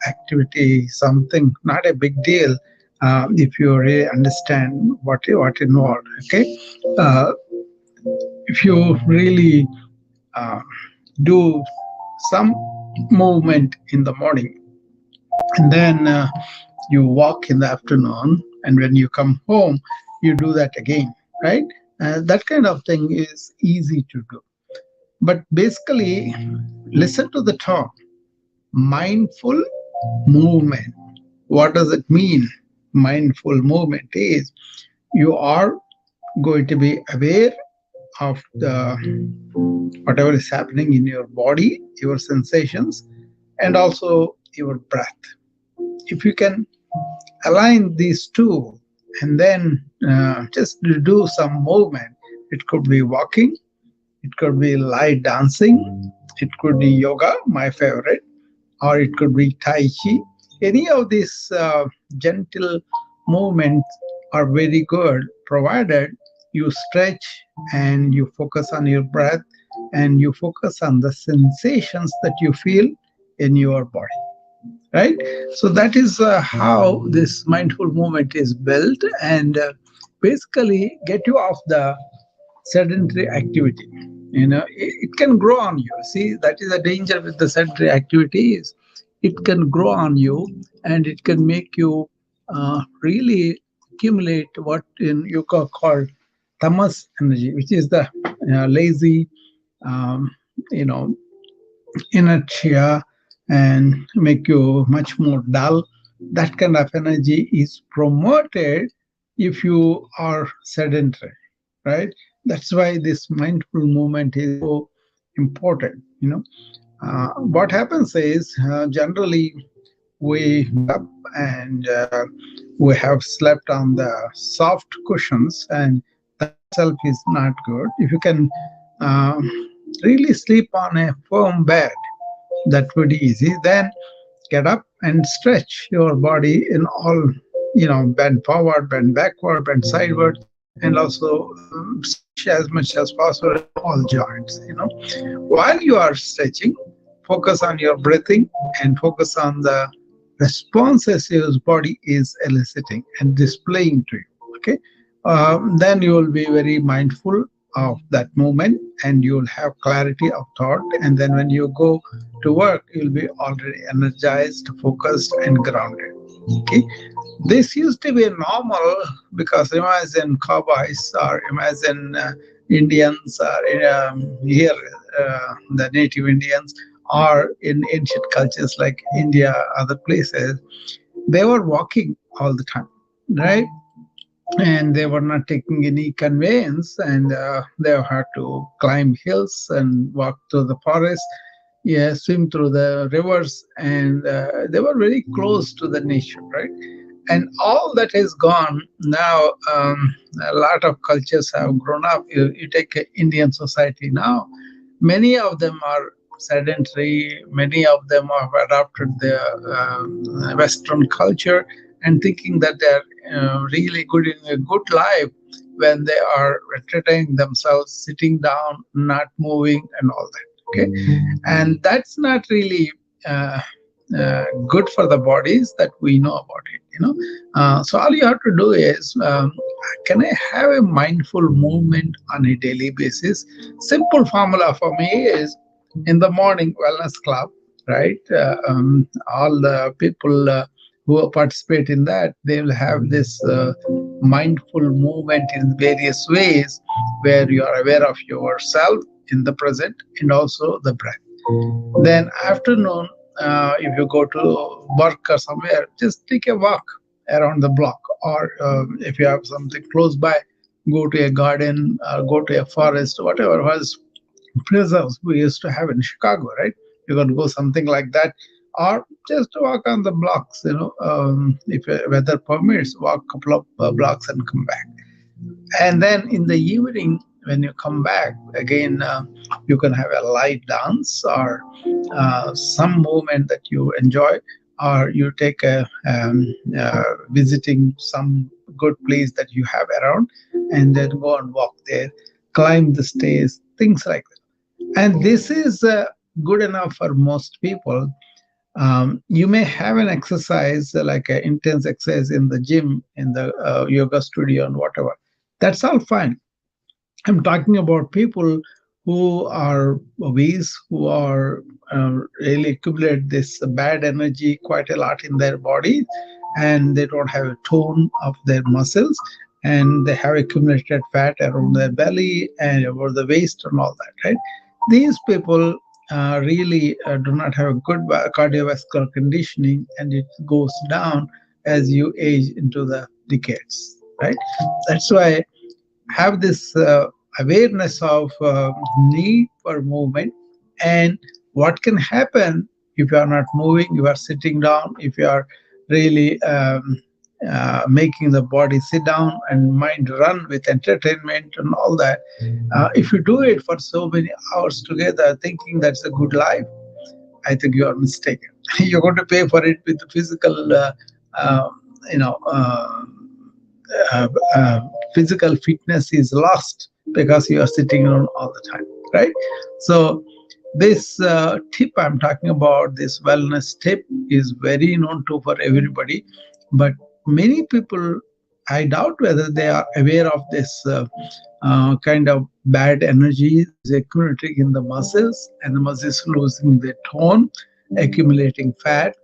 activity, something not a big deal if you really understand what involved. Okay, uh, if you really uh, do some movement in the morning, and then you walk in the afternoon, and when you come home you do that again, right? That kind of thing is easy to do, but basically listen to the talk. Mindful movement, what does it mean? Mindful movement is you are going to be aware of the whatever is happening in your body, your sensations, and also your breath. If you can align these two and then just do some movement, it could be walking, it could be light dancing, it could be yoga, my favorite, or it could be tai chi. Any of these gentle movements are very good, provided you stretch and you focus on your breath and you focus on the sensations that you feel in your body, right? So that is how this mindful movement is built, and basically get you off the sedentary activity. It can grow on you. See, that is the danger with the sedentary activities. It can grow on you, and it can make you really accumulate what in you call tamas energy, which is the lazy, um, you know inertia, and make you much more dull. That kind of energy is promoted if you are sedentary, right? That's why this mindful movement is so important. What happens is, generally we get up and we have slept on the soft cushions, and that itself is not good. If you can um, really sleep on a firm bed, that would be easy. Then get up and stretch your body in all, bend forward, bend backward, bend sideward, and also stretch as much as possible in all joints. While you are stretching, focus on your breathing and focus on the responses your body is eliciting and displaying to you. Okay, then you will be very mindful of that movement, and you will have clarity of thought. And then when you go to work, you'll be already energized, focused, and grounded. Okay, this used to be normal, because imagine cowboys, or imagine Indians, or here the native Indians, or in ancient cultures like India, other places, they were walking all the time, right? And they were not taking any conveyance, and they had to climb hills and walk through the forest, yeah, swim through the rivers, and they were very close to the nature, right? And all that is gone now. A lot of cultures have grown up. You take Indian society now, many of them are sedentary, many of them have adopted the Western culture, and thinking that they're really good in a good life when they are entertaining themselves, sitting down, not moving, and all that. Okay, and that's not really good for the bodies that we know about it. So all you have to do is, can I have a mindful movement on a daily basis? Simple formula for me is, in the morning wellness club, right? All the people who participate in that, they will have this mindful movement in various ways, where you are aware of yourself in the present and also the breath. Then afternoon, if you go to work or somewhere, just take a walk around the block, or if you have something close by, go to a garden, go to a forest, whatever was preserves we used to have in Chicago, right? You can go something like that, or just walk on the blocks. If weather permits, walk a couple of blocks and come back. And then in the evening, when you come back again, you can have a light dance, or some movement that you enjoy, or you take a visiting some good place that you have around, and then go and walk there, climb the stairs, things like that. And this is good enough for most people. You may have an exercise like an intense exercise in the gym, in the yoga studio, and whatever. That's all fine. I'm talking about people who are obese, who are really accumulate this bad energy quite a lot in their body, and they don't have a tone of their muscles, and they have accumulated fat around their belly and over the waist and all that, right? These people really do not have a good cardiovascular conditioning, and it goes down as you age into the decades, right? That's why have this awareness of need for movement and what can happen if you are not moving, you are sitting down, if you are really making the body sit down and mind run with entertainment and all that. If you do it for so many hours together thinking that's a good life, I think you are mistaken. You're going to pay for it with the physical uh, you know uh, uh, physical fitness is lost because you are sitting on all the time, right? So this tip I'm talking about, this wellness tip, is very known to for everybody, but many people, I doubt whether they are aware of this kind of bad energy is accumulating in the muscles, and the muscles losing their tone, accumulating fat,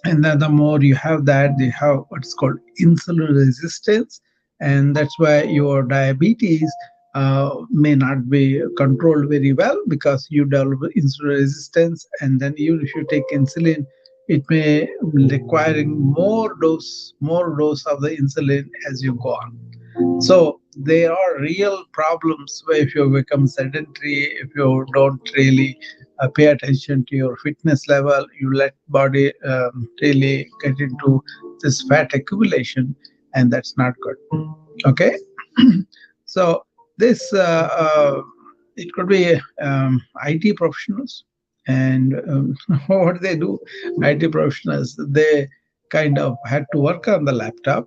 and then the more you have that, you have what's called insulin resistance, and that's why your diabetes may not be controlled very well because you develop insulin resistance, and then even if you take insulin, it may requiring more dose of the insulin as you go on. So there are real problems where if you become sedentary, if you don't really pay attention to your fitness level, you let body really get into this fat accumulation, and that's not good. Okay, so this it could be IT professionals, and what they do, IT professionals, they kind of had to work on the laptop.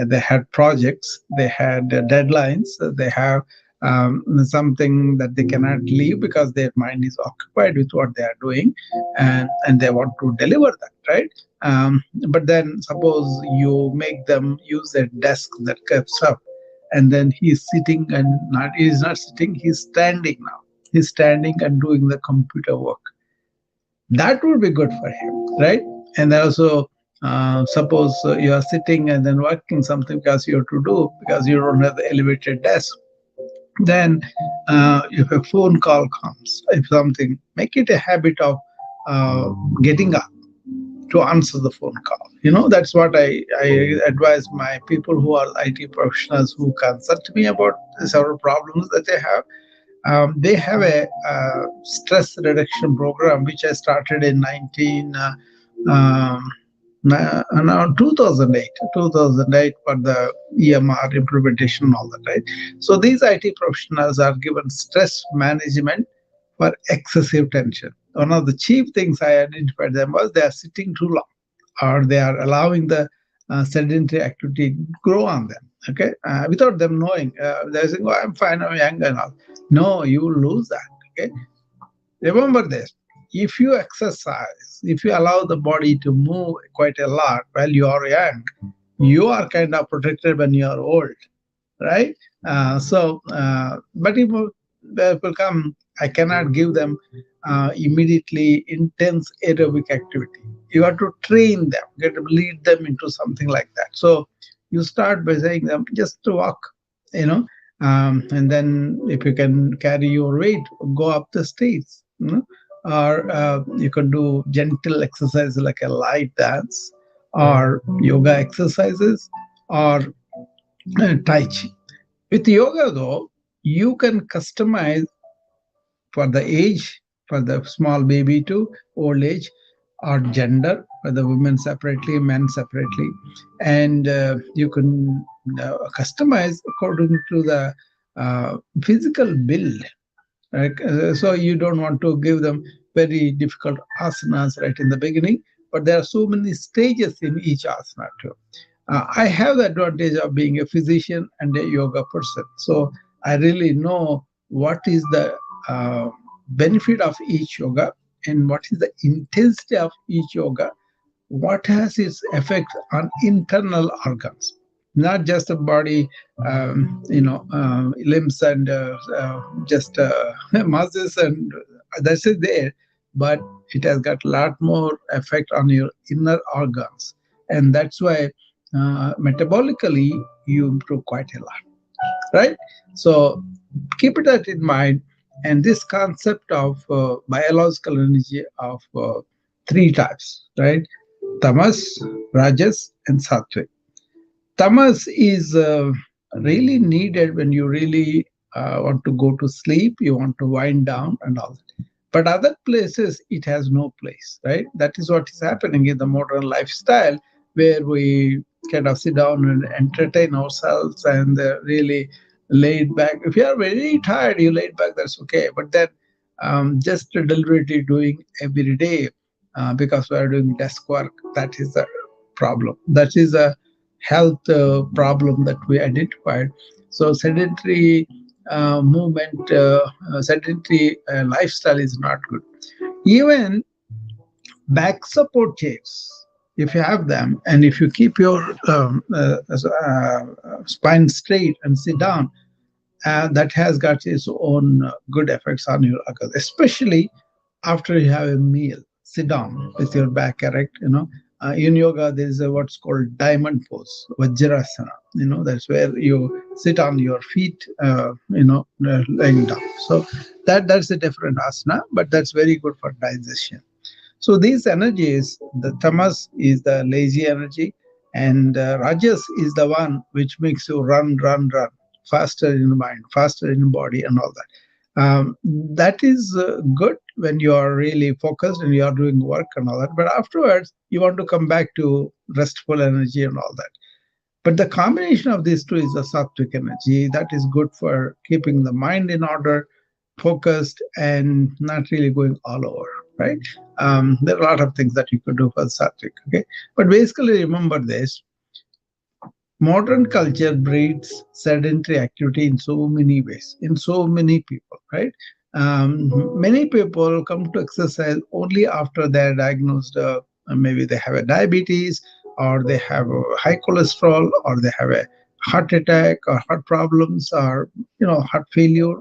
They had projects, they had deadlines, they have something that they cannot leave because their mind is occupied with what they are doing, and they want to deliver that, right? But then suppose you make them use a desk that keeps up, and then he's sitting and not he's not sitting, he's standing now, he's standing and doing the computer work. That would be good for him, right? And then also suppose you are sitting and then working something because you have to do because you don't have the elevated desk. Then if a phone call comes, if something, make it a habit of uh, getting up to answer the phone call. That's what I advise my people who are IT professionals who consult me about several problems that they have. They have a stress reduction program which I started in 19 um, around 2008 for the EMR implementation and all that, right? So these IT professionals are given stress management for excessive tension. One of the chief things I identified them was they are sitting too long, or they are allowing the sedentary activity grow on them. Okay, without them knowing, they're saying, "Oh, I'm fine, I'm young and all." No, you will lose that. Okay, remember this. If you exercise, if you allow the body to move quite a lot while you are young, you are kind of protected when you are old, right? But if people come, I cannot give them immediately intense aerobic activity. You have to train them, get to lead them into something like that. So you start by saying them just to walk, you know, and then if you can carry your weight, go up the stairs, or you can do gentle exercise like a light dance, or yoga exercises, or Tai Chi. With yoga, though, you can customize for the age, for the small baby to old age, or gender, for the women separately, men separately, and you can customize according to the physical build. Right? So you don't want to give them very difficult asanas right in the beginning, but there are so many stages in each asana too. I have the advantage of being a physician and a yoga person. So I really know what is the benefit of each yoga. and what is the intensity of each yoga, what has its effect on internal organs, not just the body, limbs and just muscles, and that's it there, but it has got a lot more effect on your inner organs, and that's why metabolically you improve quite a lot, right? So keep that in mind. And this concept of biological energy of three types, right? Tamas, Rajas, and Sattvic. Tamas is really needed when you really want to go to sleep, you want to wind down, and all that. But other places, it has no place, right? That is what is happening in the modern lifestyle, where we kind of sit down and entertain ourselves and really laid back. If you are very tired, you laid back, that's okay. But then just deliberately doing every day because we are doing desk work, that is the problem. That is a health problem that we identified. So sedentary movement, sedentary lifestyle is not good. Even back support chairs, if you have them, and if you keep your spine straight and sit down, that has got its own good effects on your organs, especially after you have a meal. Sit down with your back erect. In yoga, there is a what's called diamond pose, Vajrasana. That's where you sit on your feet, laying down. So that's a different asana, but that's very good for digestion. So these energies, the tamas is the lazy energy, and rajas is the one which makes you run, run, run faster in the mind, faster in the body, and all that. That is good when you are really focused and you are doing work and all that. But afterwards, you want to come back to restful energy and all that. But the combination of these two is the sattvic energy that is good for keeping the mind in order, focused, and not really going all over, right? There are a lot of things that you could do for sattvic, okay? But basically, remember this: modern culture breeds sedentary activity in so many ways, in so many people, right? Many people come to exercise only after they're diagnosed, maybe they have a diabetes, or they have a high cholesterol, or they have a heart attack, or heart problems, or heart failure,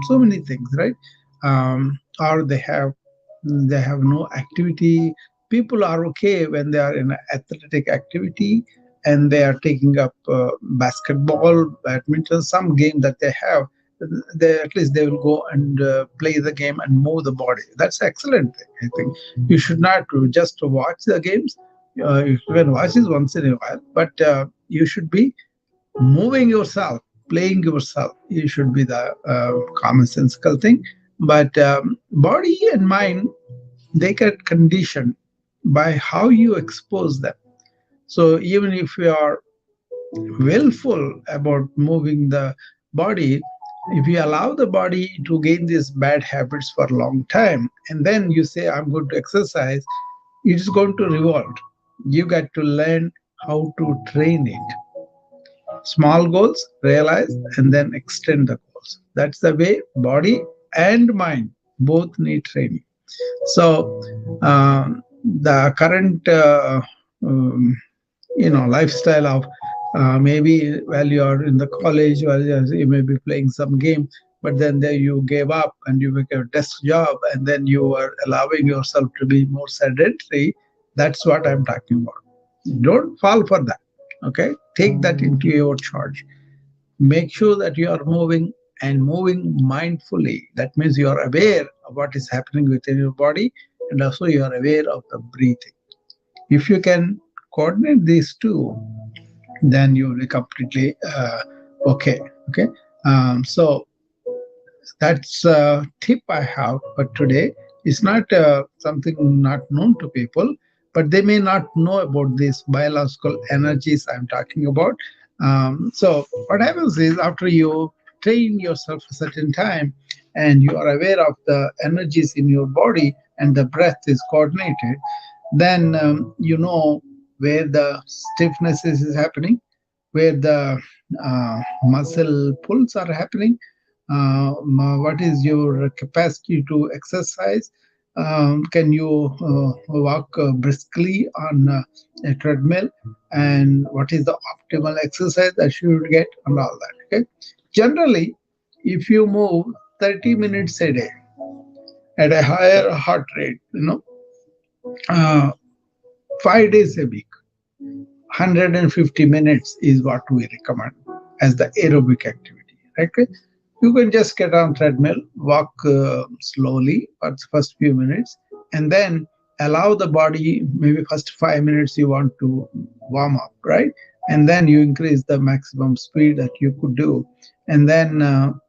so many things, right? Or they have no activity. People are okay when they are in an athletic activity and they are taking up basketball, badminton, some game that they have. They at least they will go and play the game and move the body. That's excellent thing. I think you should not just watch the games. You can watch it once in a while, but you should be moving yourself, playing yourself. You should be the commonsensical thing. But body and mind, they get conditioned by how you expose them. So even if you are willful about moving the body, if you allow the body to gain these bad habits for a long time, and then you say, I'm going to exercise, it is going to revolt. You got to learn how to train it. Small goals, realize, and then extend the goals. That's the way body and mind both need training. So, the current lifestyle of maybe while you are in the college, while you may be playing some game, but then there you gave up and you make a desk job, and then you are allowing yourself to be more sedentary. That's what I'm talking about. Don't fall for that. Okay, take that into your charge. Make sure that you are moving, and moving mindfully. That means you are aware of what is happening within your body, and also you are aware of the breathing. If you can coordinate these two, then you will be completely okay. Okay. So that's a tip I have for today. It's not something not known to people, but they may not know about these biological energies I'm talking about. So what happens is, after you train yourself a certain time and you are aware of the energies in your body and the breath is coordinated, then you know where the stiffness is happening, where the muscle pulls are happening, what is your capacity to exercise, Can you walk briskly on a treadmill? And what is the optimal exercise that you should get, and all that. Okay. Generally, if you move 30 minutes a day at a higher heart rate, uh, 5 days a week, 150 minutes is what we recommend as the aerobic activity. Okay, you can just get on treadmill, walk slowly for the first few minutes, and then allow the body, maybe first 5 minutes you want to warm up, right? And then you increase the maximum speed that you could do, and then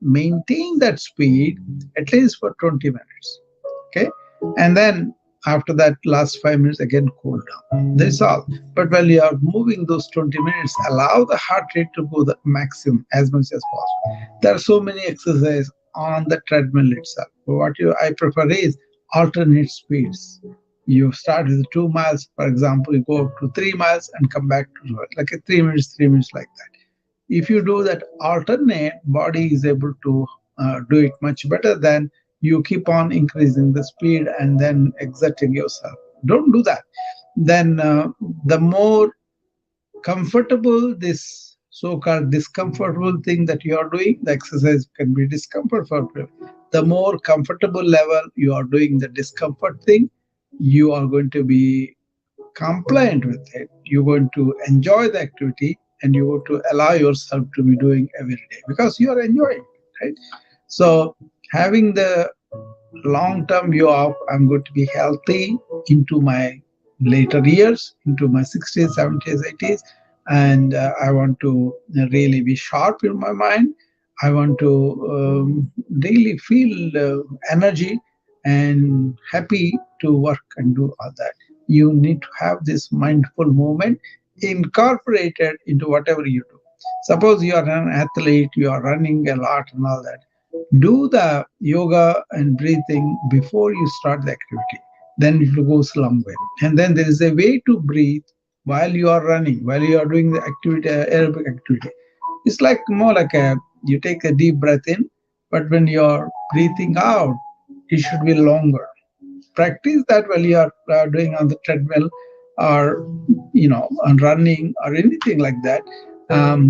maintain that speed at least for 20 minutes. Okay, and then after that last 5 minutes again cool down. That's all. But while you are moving those 20 minutes, allow the heart rate to go the maximum as much as possible. There are so many exercises on the treadmill itself. What you I prefer is alternate speeds. You start with 2 miles, for example, you go up to 3 miles and come back to like a 3 minutes, 3 minutes, like that. If you do that alternate, body is able to do it much better than you keep on increasing the speed and then exerting yourself. Don't do that. Then the more comfortable this so-called discomfortable thing that you are doing, the exercise can be discomfort for people. The more comfortable level you are doing the discomfort thing, you are going to be compliant with it. You're going to enjoy the activity, and you're going to allow yourself to be doing every day because you are enjoying it, right? So having the long term view of I'm going to be healthy into my later years, into my 60s, 70s, 80s, and I want to really be sharp in my mind. I want to really feel energy and happy to work and do all that. You need to have this mindful movement incorporated into whatever you do. Suppose you are an athlete, you are running a lot and all that, do the yoga and breathing before you start the activity. Then it will go long way. And then there is a way to breathe while you are running, while you are doing the activity, aerobic activity. It's like more like a you take a deep breath in, but when you are breathing out, it should be longer. Practice that while you are doing on the treadmill, or on running or anything like that.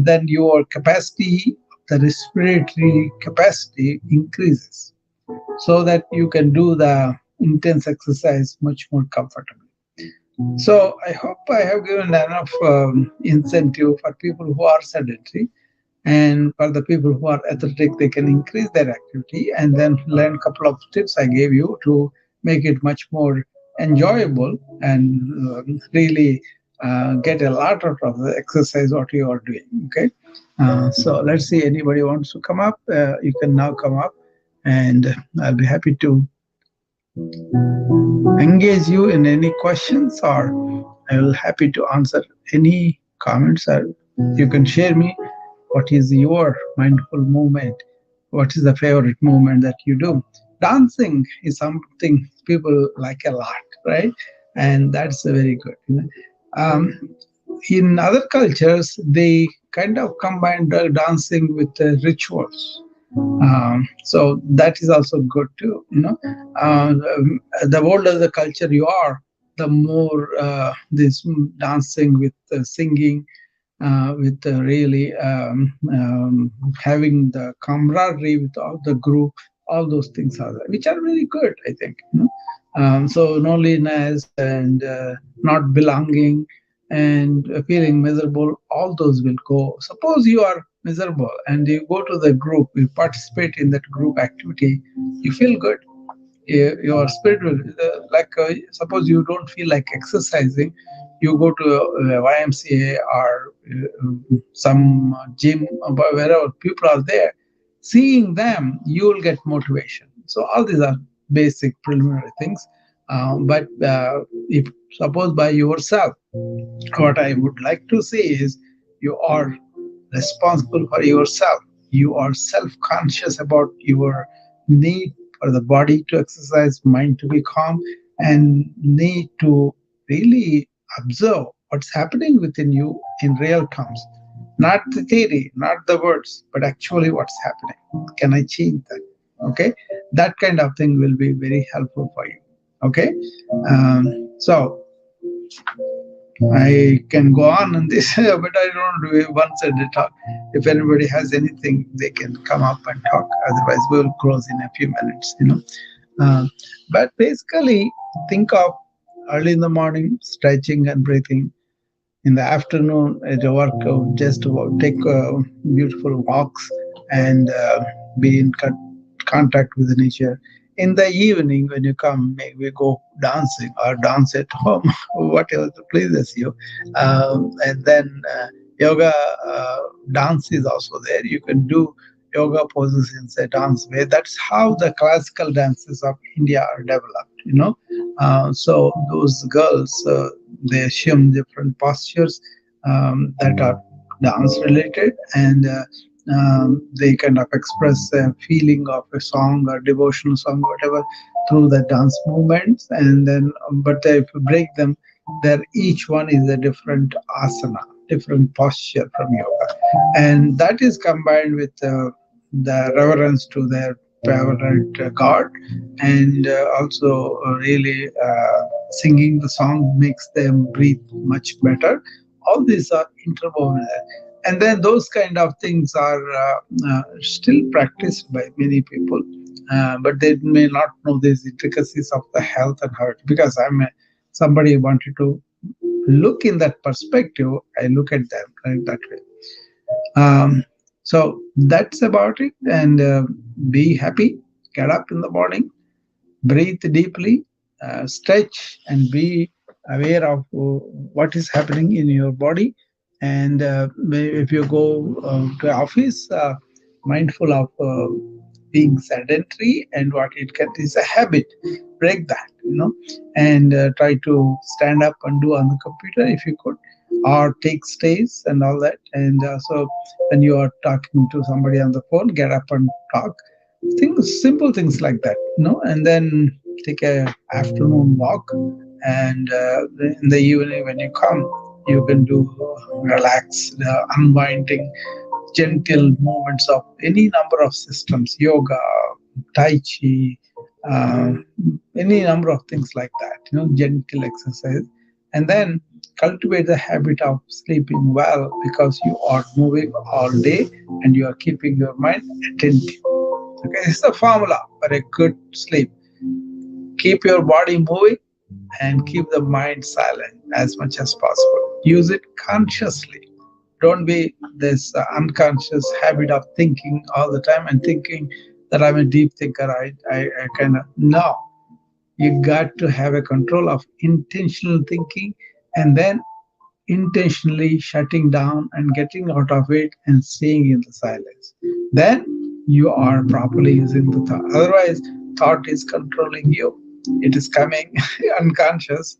Then your capacity, the respiratory capacity increases, so that you can do the intense exercise much more comfortably. So I hope I have given enough incentive for people who are sedentary, and for the people who are athletic, they can increase their activity and then learn a couple of tips I gave you to make it much more enjoyable, and really get a lot out of the exercise what you are doing. Okay, so let's see, anybody wants to come up, you can now come up, and I'll be happy to engage you in any questions, or I will happy to answer any comments, or you can share me what is your mindful movement, what is the favorite movement that you do. Dancing is something people like a lot, right? And that's very good. Um, in other cultures, they kind of combine the dancing with the rituals, so that is also good too. The older the culture you are, the more this dancing with singing, with really having the camaraderie with all the group, all those things are there, which are really good, I think. So loneliness and not belonging and feeling miserable, all those will go. Suppose you are miserable and you go to the group, you participate in that group activity, you feel good. Your spirit will, suppose you don't feel like exercising, you go to YMCA or some gym, wherever people are there, seeing them you will get motivation. So all these are basic preliminary things. But if suppose by yourself, what I would like to say is you are responsible for yourself. You are self-conscious about your need for the body to exercise, mind to be calm, and need to really observe what's happening within you in real terms. Not the theory, not the words, but actually what's happening. Can I change that? Okay, that kind of thing will be very helpful for you. Okay. So I can go on this, but I don't do it once at a talk. If anybody has anything, they can come up and talk. Otherwise, we'll close in a few minutes. Um, but basically, think of early in the morning stretching and breathing. In the afternoon at your work, just take beautiful walks and be in contact with the nature. In the evening, when you come, maybe go dancing or dance at home, whatever pleases you. And then yoga dance is also there. You can do yoga poses in say dance way. That's how the classical dances of India are developed. So those girls, they assume different postures that are dance related, and they kind of express a feeling of a song or devotional song, whatever, through the dance movements. And then, but if you break them, there each one is a different asana, different posture from yoga, and that is combined with the reverence to their favorite god, and also really singing the song makes them breathe much better. All these are interwoven there. And then those kind of things are still practiced by many people, but they may not know these intricacies of the health and heart. Because somebody who wanted to look in that perspective, I look at them like that way. So that's about it. And be happy, get up in the morning, breathe deeply, stretch, and be aware of what is happening in your body. And if you go to office, mindful of being sedentary, and what it can is a habit. Break that, and try to stand up and do on the computer if you could, or take stays and all that. And so when you are talking to somebody on the phone, get up and talk. Things, simple things like that. And then take a afternoon walk, and in the evening when you come, you can do relax, unwinding, gentle movements of any number of systems, yoga, tai chi, uh, any number of things like that, gentle exercise. And then cultivate the habit of sleeping well, because you are moving all day and you are keeping your mind attentive. Okay, this is the formula for a good sleep. Keep your body moving and keep the mind silent as much as possible. Use it consciously. Don't be this unconscious habit of thinking all the time and thinking that I'm a deep thinker. I kind of, no. You got to have a control of intentional thinking, and then intentionally shutting down and getting out of it and staying in the silence. Then you are properly using the thought. Otherwise, thought is controlling you. It is coming unconscious.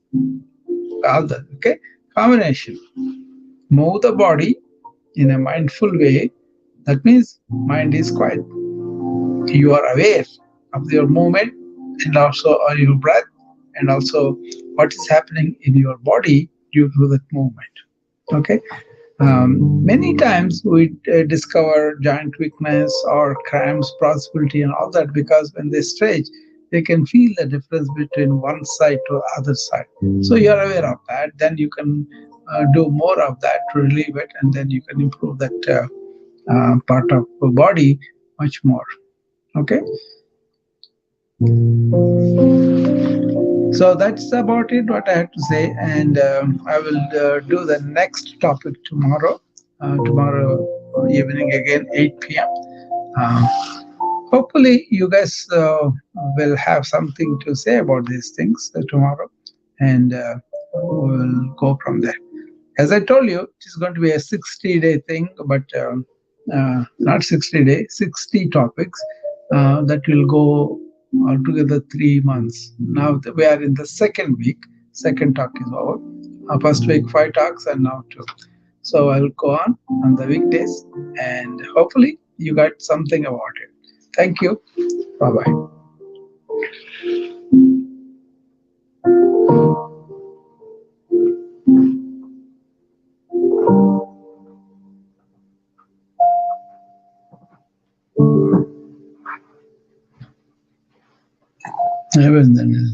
All that. Okay. Combination. Move the body in a mindful way. That means mind is quiet. You are aware of your movement, and also on your breath, and also what is happening in your body due to that movement. Okay. Many times we discover joint weakness or cramps possibility and all that, because when they stretch, they can feel the difference between one side to the other side. So you are aware of that. Then you can do more of that to relieve it, and then you can improve that part of the body much more. Okay. So that's about it, what I have to say. And I will do the next topic tomorrow. Tomorrow evening again, 8 p.m. Uh, Hopefully, you guys will have something to say about these things tomorrow, and we'll go from there. As I told you, it's going to be a 60-day thing, but not 60 days, 60 topics that will go altogether 3 months. Now we are in the second week. Second talk is over. First week, 5 talks, and now 2. So I'll go on the weekdays, and hopefully you got something about it. Thank you. Bye bye. أبدا.